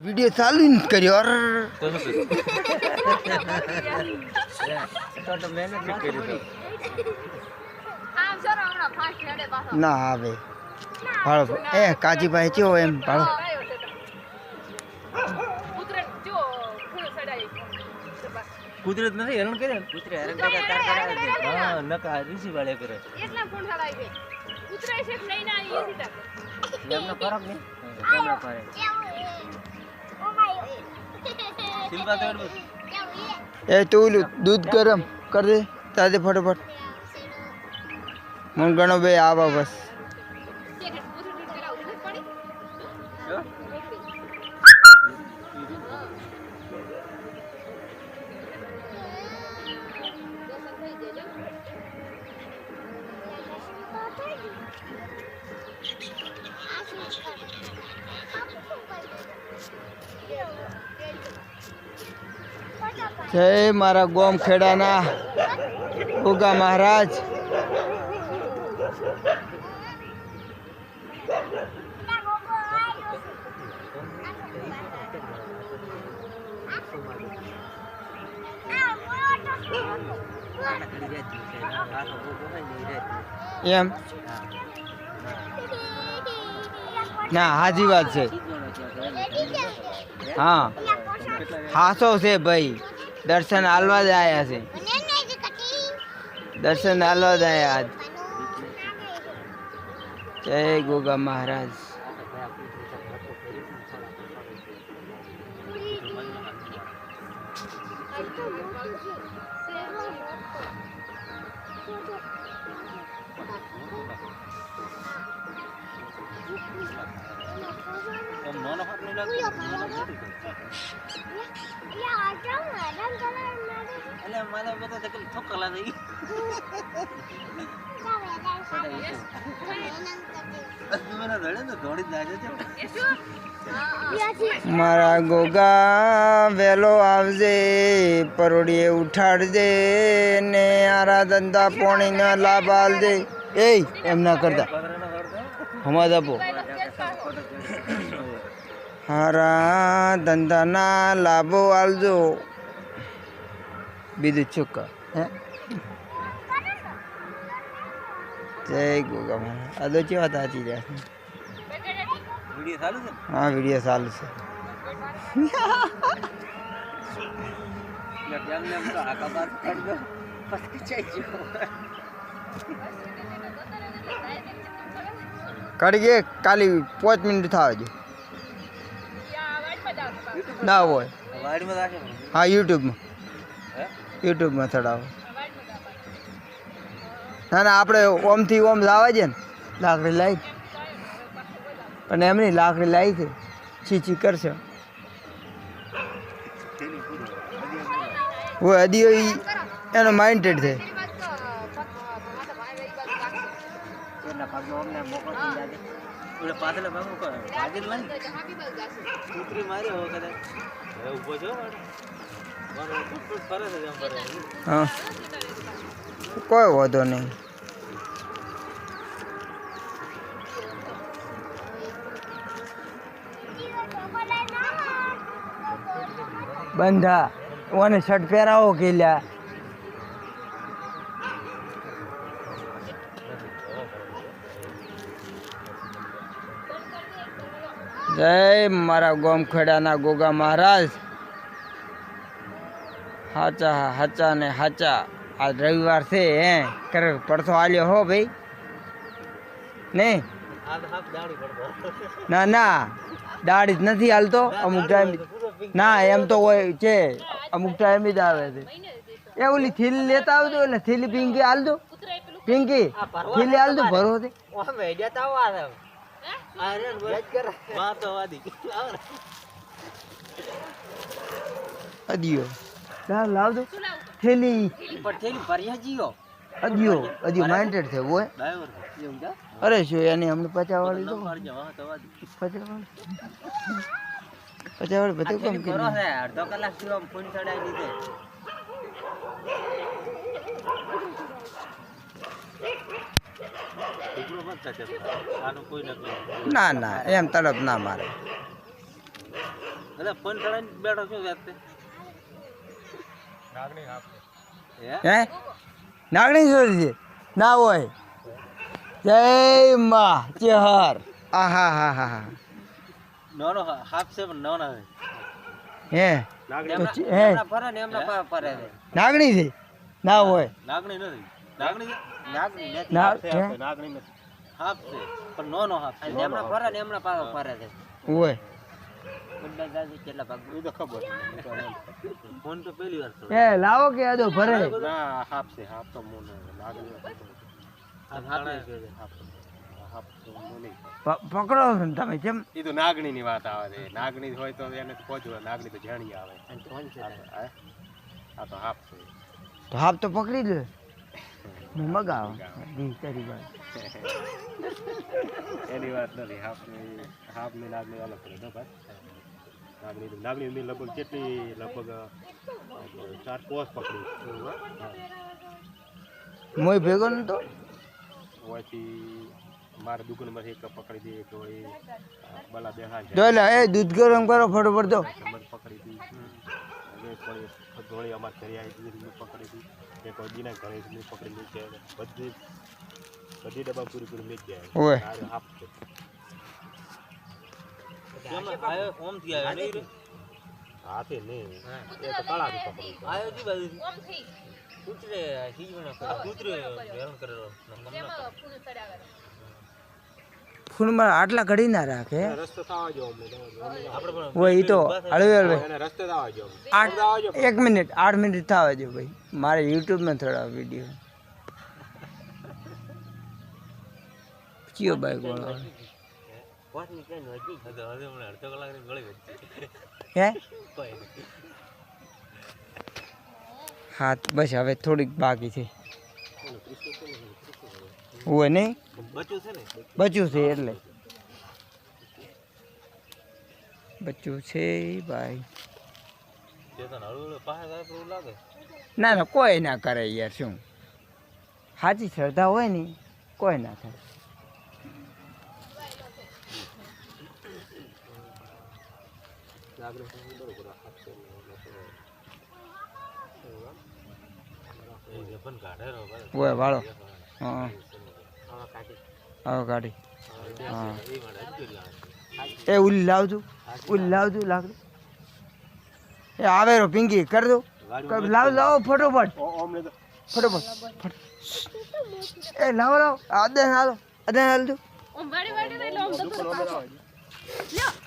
video चालू नहीं करियो और तो मेहनत नहीं करी तो ना आवे भाड़ो ए काजी भाई चो एम भाड़ो કુદરત નથી હેરાન કરે કુતરે હેરાન કરે તાર કરે હા નકા રીસી વાળે કરે એટલા ફોન સડાઈ ગઈ કુતરાય છે નહીં ના એ સીધા એમનો ફરક નહીં કેમનો ફરક સિમ્પા તો ए तू दूध गरम कर दे ताजे फटाफट मन गणो भाई आवा बस जय मारा गोम खेड़ाना गोगा महाराज एम ना हाजी बात से हाँ हासो से भाई दर्शन आलवा જ આયા છે દર્શન આલવા જ આયા આજ જય ગોગા મહારાજ એટલે મને બધા તકલ ઠોકલા થઈ મને ધડે ને દોડી જાય છે મારા ગોગા વેલો આવજે પરોડીએ ઉઠાડજે ને આરા ધંધા પોણીના લાભ આલજે એ એમ ના કરતા હમજ આપો હારા ધંધાના લાભો આલજો બીજું ચૂક હે જય ગોગા મહારાજ આ તો કેવા તાચી જાય વિડિયો ચાલુ છે हाँ वीडियो चालू से એટલે એમને એમ તો આકા બાર કાઢ દો પછી ચાઈ જો कड़ी गए काली 5 मिनट था आज ना वो વાડીમાં રાખે हाँ यूट्यूब में હે यूट्यूब में चढ़ाओ ना ना આપણે ઓમથી ઓમ લાવા છે ને લાકડી લાવી પણ એમ નહીં લાકડી લાવી છે ચીચી કરશે वो અદિયો એનો માઇન્ડેડ છે એના પગમાં અમને મોકો થઈ જાય ઓલે પાછળ ભાગો કરે ભાગેલ નહીં કૂતરી મારી હો કદે હવે ઊભો છો મારો કૂતરું ફરે છે જેમ ફરે હા કોઈ વાંધો નહીં બંધા ઓને શર્ટ પહેરાવો કે લ્યા જય મારા ગોમખેડાના ગોગા મહારાજ હાચા હાચા ને હાચા આજ રવિવાર છે હે કરે પડતો આલ્યો હો ભાઈ નહીં આ તો હાફ દાડી પડતો ના ના દાઢી જ નથી હાલતો અમુક ટાઈમ ના એમ તો હોય છે અમુક ટાઈમ જ આવે છે એ ઓલી થેલી લેતા આવજો એટલે થેલી પિંકી હાલ દો પિંકી થેલી હાલ દો ભરો છે ઓમે હેડ્યા તાવ આ અરે યાદ કર માં તો વાદી અદિયો લાવ દો થેલી પણ થેલી ભર્યા જીઓ અદિયો માઇન્ડેડ છે वो ડ્રાઈવર જેમ જા અરે શું એની હમણાં 50 વાળી દો માર જવા તો વાદી 50 વાળી બધું કામ કરો કરી છે અડધો કલાક થી આમ ફોન ચડાઈ દીધે ના ના એમ તડપ ના મારે એટલે ફોન ચડાવીને બેઠો શું વાત તે હે હે નાગણી છોડી છે ના હોય જય માં ચેહર આહા હા હા હા નાનો હાફ છે પણ નાનો હે હે ફરે ને એમના ફરે નાગણી છે ના હોય નાગણી નથી નાગણી નાગણી નથી ના નાગણી નથી હાફ છે પણ નાનો હાફ છે એમના ફરે ને એમના પાછો ફરે છે હોય બધા દાદી કેટલા ભાગ એ તો ખબર ફોન તો પહેલી વાર એ લાવો કે આદો ભરે ના હાફ છે હાફ તો મોને નાગણી હાફ તો મોને પકડો છો ને તમે કેમ એ તો નાગણી ની વાત આવે છે નાગણી હોય તો એને પહોંચવા નાગણી તો જાણી આવે આ તો હાફ છે તો હાફ તો પકડી લે મેં મગાવો દી તારી વાત એની વાત નથી હાફ ની નાગણી અલગ પડે ને ભાઈ નાગણી મેં લગભગ કેટલી લગભગ 4 પોસ પકડી મોય ભેગો નતો હોયથી મારા દુકાનમાંથી એક પકડી દી એક વળી બલા બેહાન જોઈલા એ દૂધ ગરમ કરો ફટોફટ દો પકડી દી હવે થોડી અમારે ઘરે આવી હતી પકડી દી એક કોઈ દીના ઘરે પકડી મૂકે બધી ડબ્બા પૂરી પૂરી મેચ જાય ઓય હાફ છે આયો ઓમ થી આયો નહીં હાથે નહીં એ તો કાળાથી પકડી આયો જી બાજુથી ઓમ થઈ કૂતરે હીજવણો કૂતરે હેરાન કરેલો એમાં ફૂલ ચડાવે ફૂલમાં આટલા ઘડી ના રાખે રસ્તો થવા જો અમને આપણે પણ ઓય ઈ તો હળવે હળવે એને રસ્તે થવા જો 1 મિનિટ 8 મિનિટ થવા દો ભાઈ મારે યુટ્યુબ માં થોડા વિડીયો કયો બાઈક વાળો પોતની ટ્રેન હતી હવે મને અડધો કલાક ની ગળી વચ્ચે હે કોઈ હા બસ હવે થોડીક બાકી છે હોય નહીં બચ્ચું છે ને બચ્યું છે એટલે બચ્યું છે ભાઈ ચેતન હળવું પાસે જાય તો એવું લાગે ના ના કોઈ ના કરે યાર શું સાચી શ્રદ્ધા હોય ને કોઈ ના થાય પણ કાઢે રો હોય વાળો હા હવે કાઢી હા એ ઉલી લાવજો લાકડું એ આવે રો પિંકી કરી દો લાવો ફટોફટ એ લાવો અદન હાલો દો ઓમ વાડી વાડી એટલે ઓમ તો લ્યો